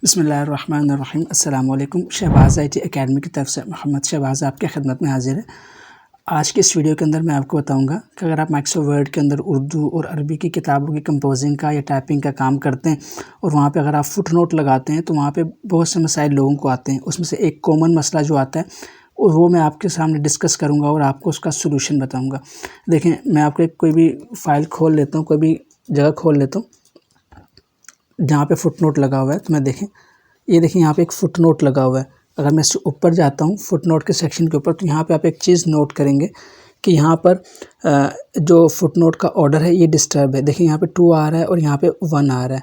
बिस्मिल्लाहिर्रहमानिर्रहीम। अस्सलाम वालेकुम। शहबाज़ IT एकेडमी की तरफ से मोहम्मद शहबाज़ आपके खिदमत में हाज़िर है। आज के इस वीडियो के अंदर मैं आपको बताऊंगा कि अगर आप माइक्रोसॉफ्ट वर्ड के अंदर उर्दू और अरबी की किताबों की कंपोजिंग का या टाइपिंग का काम करते हैं और वहाँ पे अगर आप फुट नोट लगाते हैं तो वहाँ पे बहुत से मसाइल लोगों को आते हैं। उसमें से एक कॉमन मसला जो आता है और वो मैं आपके सामने डिस्कस करूँगा और आपको उसका सोल्यूशन बताऊँगा। देखें, मैं आपको कोई भी फ़ाइल खोल लेता हूँ, कोई भी जगह खोल लेता हूँ जहाँ पे फुट नोट लगा हुआ है। तो मैं देखें, ये देखें यहाँ पे एक फुट नोट लगा हुआ है। अगर मैं इससे ऊपर जाता हूँ फुट नोट के सेक्शन के ऊपर, तो यहाँ पे आप एक चीज़ नोट करेंगे कि यहाँ पर जो फुट नोट का ऑर्डर है ये डिस्टर्ब है। देखिए यहाँ पे 2 आ रहा है और यहाँ पे 1 आ रहा है।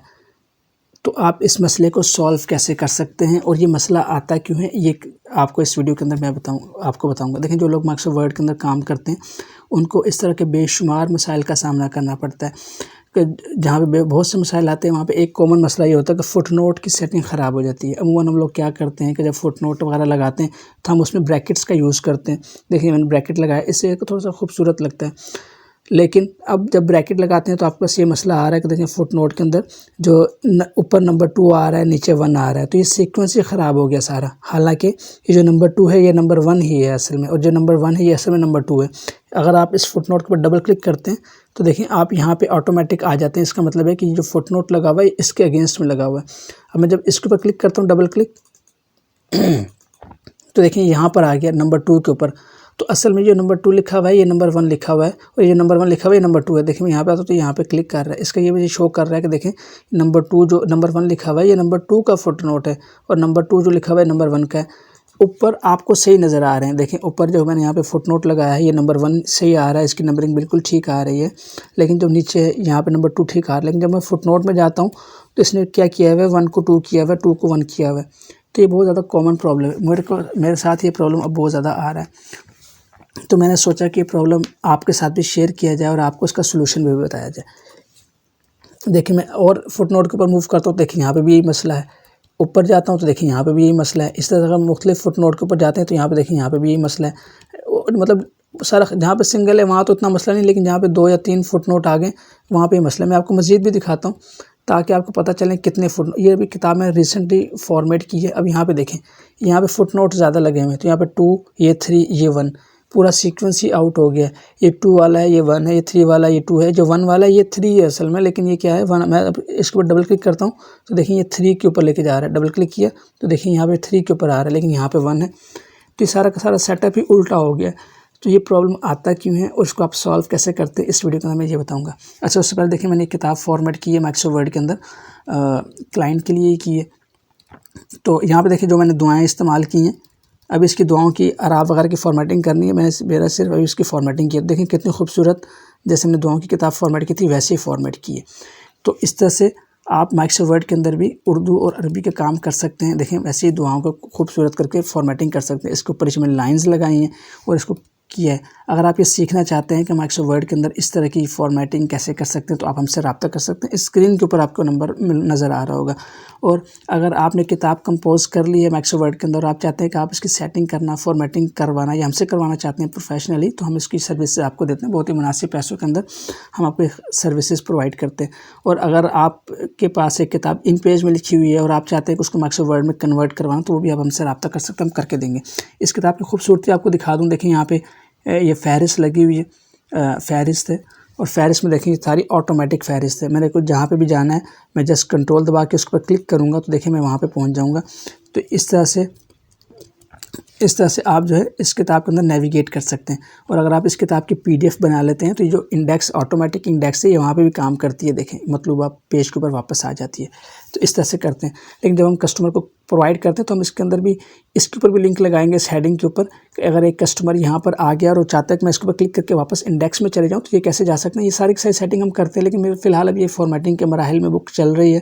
तो आप इस मसले को सॉल्व कैसे कर सकते हैं और ये मसला आता क्यों है, ये आपको इस वीडियो के अंदर मैं आपको बताऊंगा। देखें, जो लोग माइक्रोसॉफ्ट वर्ड के अंदर काम करते हैं उनको इस तरह के बेशुमार मसाइल का सामना करना पड़ता है कि जहाँ पे बहुत से मसाइल आते हैं वहाँ पे एक कॉमन मसला ये होता है कि फुट नोट की सेटिंग ख़राब हो जाती है। अमूमन हम लोग क्या करते हैं कि जब फुट नोट वगैरह लगाते हैं तो हम उसमें ब्रैकेट्स का यूज़ करते हैं। देखिए मैंने ब्रैकेट लगाया, इससे थोड़ा सा खूबसूरत लगता है। लेकिन अब जब ब्रैकेट लगाते हैं तो आपके पास ये मसला आ रहा है कि देखिए फुट नोट के अंदर जो ऊपर नंबर 2 आ रहा है, नीचे 1 आ रहा है, तो ये सीक्वेंस ही ख़राब हो गया सारा। हालांकि ये जो नंबर 2 है ये नंबर 1 ही है असल में, और जो नंबर 1 है ये असल में नंबर 2 है। अगर आप इस फुट नोट के ऊपर डबल क्लिक करते हैं तो देखिए आप यहाँ पे ऑटोमेटिक आ जाते हैं। इसका मतलब है कि जो फुट नोट लगा हुआ है इसके अगेंस्ट में लगा हुआ है। अब मैं जब इसके ऊपर क्लिक करता हूँ डबल क्लिक तो देखिए यहाँ पर आ गया नंबर 2 के ऊपर। तो असल में जो नंबर 2 लिखा हुआ है ये नंबर 1 लिखा हुआ है, और ये नंबर 1 लिखा हुआ है ये नंबर 2 है। देखिए मैं यहाँ पे आता हूँ तो यहाँ पे क्लिक कर रहा है, इसका ये मुझे शो कर रहा है कि देखें नंबर 2 जो नंबर 1 लिखा हुआ है ये नंबर 2 का फुट नोट है, और नंबर 2 जो लिखा हुआ है नंबर 1 का है। ऊपर आपको सही नज़र आ रहे हैं। देखें ऊपर जो मैंने यहाँ पे फुट नोट लगाया है ये नंबर 1 सही आ रहा है, इसकी नंबरिंग बिल्कुल ठीक आ रही है। लेकिन जो नीचे है यहाँ पे नंबर 2 ठीक आ रहा है। लेकिन जब मैं फुट नोट में जाता हूँ तो इसने क्या किया हुआ है, 1 को 2 किया हुआ है, 2 को 1 किया हुआ है। तो ये बहुत ज़्यादा कॉमन प्रॉब्लम है। मेरे साथ ये प्रॉब्लम अब बहुत ज़्यादा आ रहा है। तो मैंने सोचा कि प्रॉब्लम आपके साथ भी शेयर किया जाए और आपको इसका सोल्यूशन भी बताया जाए। देखिए मैं और फुट नोट के ऊपर मूव करता हूँ, देखिए यहाँ पे भी यही मसला है। ऊपर जाता हूँ तो देखिए यहाँ पे भी यही मसला है। इस तरह अगर मुख्तलिफ फुट नोट के ऊपर जाते हैं तो यहाँ पे देखिए यहाँ पे भी यही मसला है। मतलब सारा जहाँ पे सिंगल है वहाँ तो इतना मसला नहीं, लेकिन जहाँ पे 2 या 3 फुट नोट आ गए वहाँ पे मसला है। मैं आपको मज़ीद भी दिखाता हूँ ताकि आपको पता चले कितने फुट। ये अभी किताब में रिसेंटली फॉर्मेट की है। अब यहाँ पे देखें, यहाँ पे फुट नोट ज़्यादा लगे हुए हैं। तो यहाँ पे 2, ये 3, ये 1, पूरा सीक्वेंस ही आउट हो गया। ये 2 वाला है, ये 1 है, ये 3 वाला, ये 2 है, जो 1 वाला है ये 3 है असल में, लेकिन ये क्या है 1। मैं अब इसके ऊपर डबल क्लिक करता हूँ तो देखिए ये 3 के ऊपर लेके जा रहा है। डबल क्लिक किया तो देखिए यहाँ पे 3 के ऊपर आ रहा है, लेकिन यहाँ पे 1 है। तो ये सारा का सारा सेटअप ही उल्टा हो गया। तो ये प्रॉब्लम आता क्यों है और उसको आप सॉल्व कैसे करते हैं इस वीडियो के अंदर मैं ये बताऊँगा। अच्छा, उससे पहले देखिए मैंने एक किताब फॉर्मेट की है माइक्रोसॉफ्ट वर्ड के अंदर, क्लाइंट के लिए ही की है। तो यहाँ पे देखिए जो मैंने दुआएँ इस्तेमाल की हैं, अब इसकी दुआओं की अराब वगैरह की फ़ॉर्मेटिंग करनी है। मेरा सिर्फ अभी इसकी फ़ॉर्मेटिंग की है। देखें कितनी खूबसूरत, जैसे हमने दुआओं की किताब फॉर्मेट की थी वैसे ही फॉर्मेट की है। तो इस तरह से आप माइक्रोसॉफ्ट वर्ड के अंदर भी उर्दू और अरबी के काम कर सकते हैं। देखें वैसे ही दुआओं को खूबसूरत करके फॉर्मेटिंग कर सकते हैं। इसके ऊपर इसमें लाइन्स लगाई हैं और इसको किया है। अगर आप ये सीखना चाहते हैं कि माइक्रोसॉफ्ट वर्ड के अंदर इस तरह की फॉर्मेटिंग कैसे कर सकते हैं तो आप हमसे रब्ता कर सकते हैं। स्क्रीन के ऊपर आपको नंबर नज़र आ रहा होगा। और अगर आपने किताब कंपोज कर ली है माइक्रोसॉफ्ट वर्ड के अंदर और आप चाहते हैं कि आप इसकी सेटिंग करना, फॉर्मेटिंग करवाना या हमसे करवाना चाहते हैं प्रोफेशनली, तो हम इसकी सर्विस आपको देते हैं। बहुत ही मुनासिब पैसों के अंदर हम आपको सर्विसेज प्रोवाइड करते हैं। और अगर आपके पास एक किताब इन पेज में लिखी हुई है और आप चाहते हैं कि उसको माइक्रोसॉफ्ट वर्ड में कन्वर्ट करवाना, तो वो भी आप हमसे रब्ता कर सकते हैं, हम करके देंगे। इस किताब की खूबसूरती आपको दिखा दूँ। देखिए यहाँ पे ये फ़हरिस्त लगी हुई है, फ़हरिस्त है, और फ़हरिस्त में देखिए सारी ऑटोमेटिक फ़हरिस्त है। मेरे को जहाँ पे भी जाना है मैं जस्ट कंट्रोल दबा के उस पर क्लिक करूँगा तो देखिए मैं वहाँ पे पहुँच जाऊँगा। तो इस तरह से आप जो है इस किताब के अंदर नेविगेट कर सकते हैं। और अगर आप इस किताब की PDF बना लेते हैं तो ये जो इंडेक्स, ऑटोमेटिक इंडेक्स है, ये वहाँ पे भी काम करती है। देखें मतलब आप पेज के ऊपर वापस आ जाती है। तो इस तरह से करते हैं। लेकिन जब हम कस्टमर को प्रोवाइड करते हैं तो हम इसके अंदर भी, इसके ऊपर भी लिंक लगाएंगे इस हेडिंग के ऊपर कि अगर एक कस्टमर यहाँ पर आ गया और वो चाहता है कि मैं इसके ऊपर क्लिक करके वापस इंडेक्स में चले जाऊँ तो ये कैसे जा सकते हैं। ये सारी की सारी सेटिंग हम करते हैं, लेकिन मेरे फ़िलहाल अभी ये फॉर्मेटिंग के मराहिल में बुक चल रही है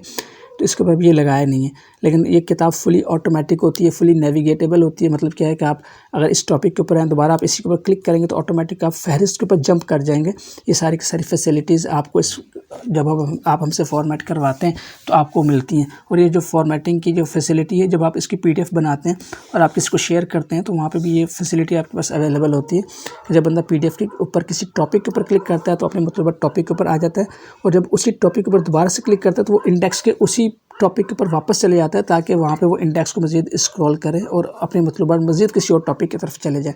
तो इसके ऊपर भी ये लगाया नहीं है। लेकिन ये किताब फुली ऑटोमेटिक होती है, फुली नेविगेटेबल होती है। मतलब क्या है कि आप अगर इस टॉपिक के ऊपर हैं, दोबारा आप इसी के ऊपर क्लिक करेंगे तो ऑटोमेटिक आप फहरिस्त के ऊपर जंप कर जाएंगे। ये सारी की सारी फैसिलिटीज़ आपको जब आप हमसे फॉर्मेट करवाते हैं तो आपको मिलती हैं। और ये जो फॉर्मेटिंग की जो फैसिलिटी है, जब आप इसकी PDF बनाते हैं और आप इसको शेयर करते हैं तो वहाँ पे भी ये फैसिलिटी आपके पास अवेलेबल होती है। जब बंदा PDF के ऊपर किसी टॉपिक के ऊपर क्लिक करता है तो अपने मतलब टॉपिक के ऊपर आ जाता है, और जब उसी टॉपिक के ऊपर दोबारा से क्लिक करता है तो वो इंडेक्स के उसी टॉपिक के ऊपर वापस चले जाता है ताकि वहाँ पे वो इंडेक्स को मज़ीद स्क्रॉल करें और अपने मतलूबात मज़ीद किसी और टॉपिक की तरफ चले जाए।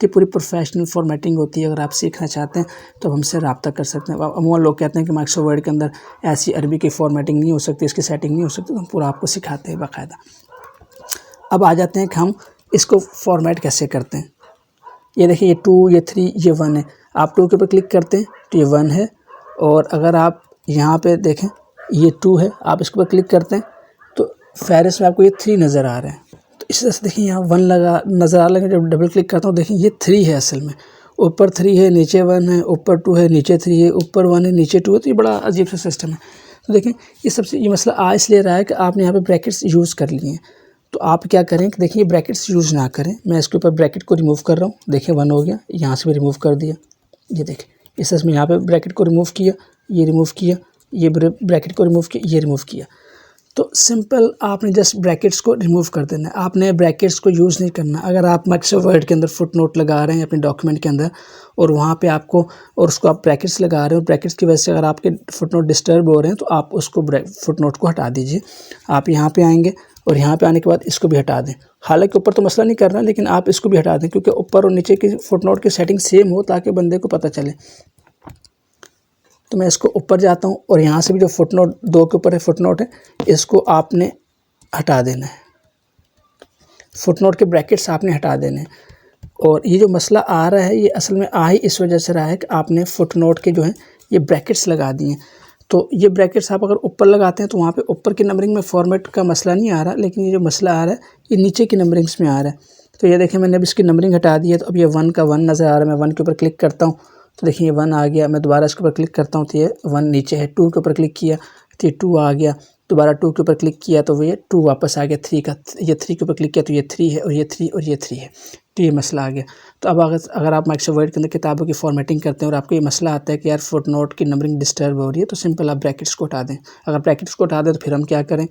तो पूरी प्रोफेशनल फॉर्मेटिंग होती है। अगर आप सीखना चाहते हैं तो हमसे रब्ता कर सकते हैं। अमूमन लोग कहते हैं कि माइक्रोसॉफ्ट वर्ड के अंदर ऐसी अरबी की फॉर्मेटिंग नहीं हो सकती, इसकी सेटिंग नहीं हो सकती, तो हम पूरा आपको सिखाते हैं बाकायदा। अब आ जाते हैं कि हम इसको फॉर्मेट कैसे करते हैं। ये देखिए, ये 2, ये 3, ये 1 है। आप 2 के ऊपर क्लिक करते हैं तो ये 1 है, और अगर आप यहाँ पे देखें ये 2 है, आप इसके ऊपर क्लिक करते हैं तो फहरिस्त में आपको ये 3 नज़र आ रहा है। तो इस तरह से देखिए यहाँ 1 लगा नज़र आ रहा है। जब डबल क्लिक करता हूँ देखिए ये 3 है, असल में ऊपर 3 है, नीचे 1 है, ऊपर 2 है, नीचे 3 है, ऊपर 1 है, नीचे 2 है। तो ये बड़ा अजीब सा सिस्टम है। तो देखें ये मसला आ इसलिए रहा है कि आपने यहाँ पे ब्रैकेट्स यूज़ कर लिए हैं। तो आप क्या करें कि देखिए ब्रैकेट्स यूज़ ना करें। मैं इसके ऊपर ब्रैकेट को रिमूव कर रहा हूँ। देखिए 1 हो गया, यहाँ से भी रिमूव कर दिया। ये देखिए इस तरह में यहाँ पे ब्रैकेट को रिमूव किया, ये रिमूव किया, ये ब्रैकेट को रिमूव किया, ये रिमूव किया। तो सिंपल आपने जस्ट ब्रैकेट्स को रिमूव कर देना है। आपने ब्रैकेट्स को यूज़ नहीं करना। अगर आप माइक्रोसॉफ्ट वर्ड के अंदर फुट नोट लगा रहे हैं अपने डॉक्यूमेंट के अंदर और वहाँ पे आपको और उसको आप ब्रैकेट्स लगा रहे हो, ब्रैकेट्स की वजह से अगर आपके फुट नोट डिस्टर्ब हो रहे हैं तो आप उसको फुट नोट को हटा दीजिए। आप यहाँ पे आएंगे और यहाँ पे आने के बाद इसको भी हटा दें। हालांकि ऊपर तो मसला नहीं करना, लेकिन आप इसको भी हटा दें क्योंकि ऊपर और नीचे की फुट नोट की सेटिंग सेम हो ताकि बंदे को पता चले। तो मैं इसको ऊपर जाता हूँ और यहाँ से भी जो फुट नोट 2 के ऊपर है फुट नोट है, इसको आपने हटा देना है। फुट नोट के ब्रैकेट्स आपने हटा देने हैं। और ये जो मसला आ रहा है ये असल में आ ही इस वजह से रहा है कि आपने फुट नोट के जो है ये ब्रैकेट्स लगा दिए हैं। तो ये ब्रैकेट्स आप अगर ऊपर लगाते हैं तो वहाँ पे ऊपर की नंबरिंग में फॉर्मेट का मसला नहीं आ रहा, लेकिन ये जो मसला आ रहा है ये नीचे की नंबरिंग्स में आ रहा है। तो ये देखिए मैंने अब इसकी नंबरिंग हटा दी है, तो अब ये 1 का 1 नज़र आ रहा है। मैं 1 के ऊपर क्लिक करता हूँ तो देखिए ये 1 आ गया। मैं दोबारा इसके ऊपर क्लिक करता हूँ तो ये 1 नीचे है। 2 के ऊपर क्लिक किया तो ये 2 आ गया। दोबारा 2 के ऊपर क्लिक किया तो ये 2 वापस आ गया। 3 का ये 3 के ऊपर क्लिक किया तो ये 3 है, और ये 3 और ये 3 है। तो ये मसला आ गया। तो अब अगर आप माइक्रोसॉफ्ट वर्ड के अंदर किताबों की फॉर्मेटिंग करते हैं और आपको ये मसला आता है कि यार फुट नोट की नंबरिंग डिस्टर्ब हो रही है, तो सिंपल आप ब्रैकेट्स को हटा दें। अगर ब्रैकेट्स को हटा दें तो फिर हम क्या करें,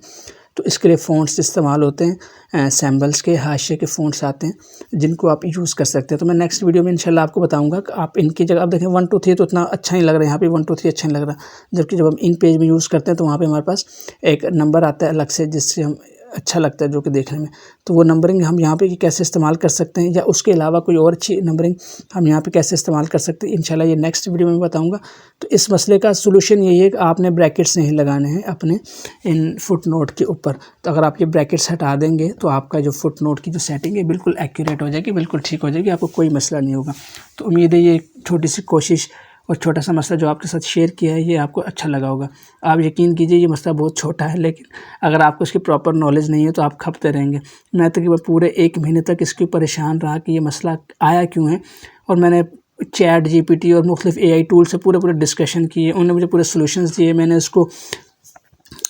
तो इसके लिए फ़ॉन्ट्स इस्तेमाल होते हैं, सैम्बल्स के हाशिए के फ़ॉन्ट्स आते हैं जिनको आप यूज़ कर सकते हैं। तो मैं नेक्स्ट वीडियो में इंशाल्लाह आपको बताऊंगा कि आप इनकी जगह आप देखें 1 2 3 तो इतना अच्छा नहीं लग रहा है, यहाँ पे 1 2 3 अच्छा नहीं लग रहा, जबकि जब हम इन पेज में यूज़ करते हैं तो वहाँ पे हमारे पास एक नंबर आता है अलग से जिससे हम अच्छा लगता है जो कि देखने में। तो वो नंबरिंग हम यहाँ पे कैसे इस्तेमाल कर सकते हैं या उसके अलावा कोई और अच्छी नंबरिंग हम यहाँ पे कैसे इस्तेमाल कर सकते हैं, इंशाल्लाह ये नेक्स्ट वीडियो में बताऊंगा। तो इस मसले का सलूशन यही है कि आपने ब्रैकेट्स नहीं लगाने हैं अपने इन फुट नोट के ऊपर। तो अगर आप ये ब्रैकेट्स हटा देंगे तो आपका जो फुट नोट की जो सेटिंग है बिल्कुल एक्यूरेट हो जाएगी, बिल्कुल ठीक हो जाएगी, आपको कोई मसला नहीं होगा। तो उम्मीद है ये छोटी सी कोशिश और छोटा सा मसला जो आपके साथ शेयर किया है ये आपको अच्छा लगा होगा। आप यकीन कीजिए ये मसला बहुत छोटा है, लेकिन अगर आपको इसकी प्रॉपर नॉलेज नहीं है तो आप खपते रहेंगे। मैं तकरीबन पूरे 1 महीने तक इसके परेशान रहा कि ये मसला आया क्यों है, और मैंने चैट GPT और मुख्तलिफ AI टूल से पूरे डिस्कशन किए, उन्होंने मुझे पूरे सॉल्यूशंस दिए, मैंने इसको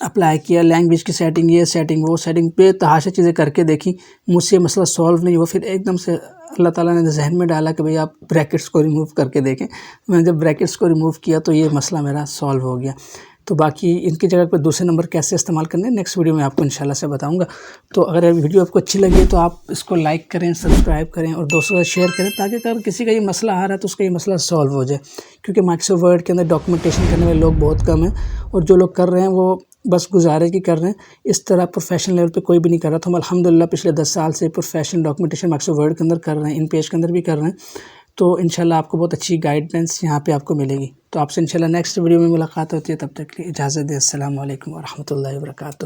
अप्लाई किया, लैंग्वेज की सेटिंग, ये सेटिंग वो सेटिंग, बेतहाशा चीज़ें करके देखी, मुझसे मसला सॉल्व नहीं हुआ। फिर एकदम से अल्लाह ताला ने जहन में डाला कि भाई आप ब्रैकेट्स को रिमूव करके देखें। मैंने जब ब्रैकेट्स को रिमूव किया तो ये मसला मेरा सॉल्व हो गया। तो बाकी इनकी जगह पर दूसरे नंबर कैसे इस्तेमाल करने नेक्स्ट वीडियो में आपको इंशाल्लाह से बताऊंगा। तो अगर ये वीडियो आपको अच्छी लगी तो आप इसको लाइक करें, सब्सक्राइब करें और दोस्तों से शेयर करें, ताकि अगर किसी का ये मसला आ रहा है तो उसका ये मसला सॉल्व हो जाए। क्योंकि माइक्रोसॉफ्ट वर्ड के अंदर डॉक्यूमेंटेशन करने वाले लोग बहुत कम हैं, और जो लोग कर रहे हैं वो बस गुजारे की कर रहे हैं, इस तरह प्रोफेशनल लेवल पे कोई भी नहीं कर रहा। तो हम अल्हम्दुलिल्लाह पिछले 10 साल से प्रोफेशनल डॉक्यूमेंटेशन माइक्रोसॉफ्ट वर्ड के अंदर कर रहे हैं, इन पेज के अंदर भी कर रहे हैं। तो इंशाल्लाह आपको बहुत अच्छी गाइडेंस यहाँ पे आपको मिलेगी। तो आपसे इंशाल्लाह नेक्स्ट वीडियो में मुलाकात होती है, तब तक के लिए इजाज़त दें। अस्सलाम वालेकुम व रहमतुल्लाहि व बरकातुहू।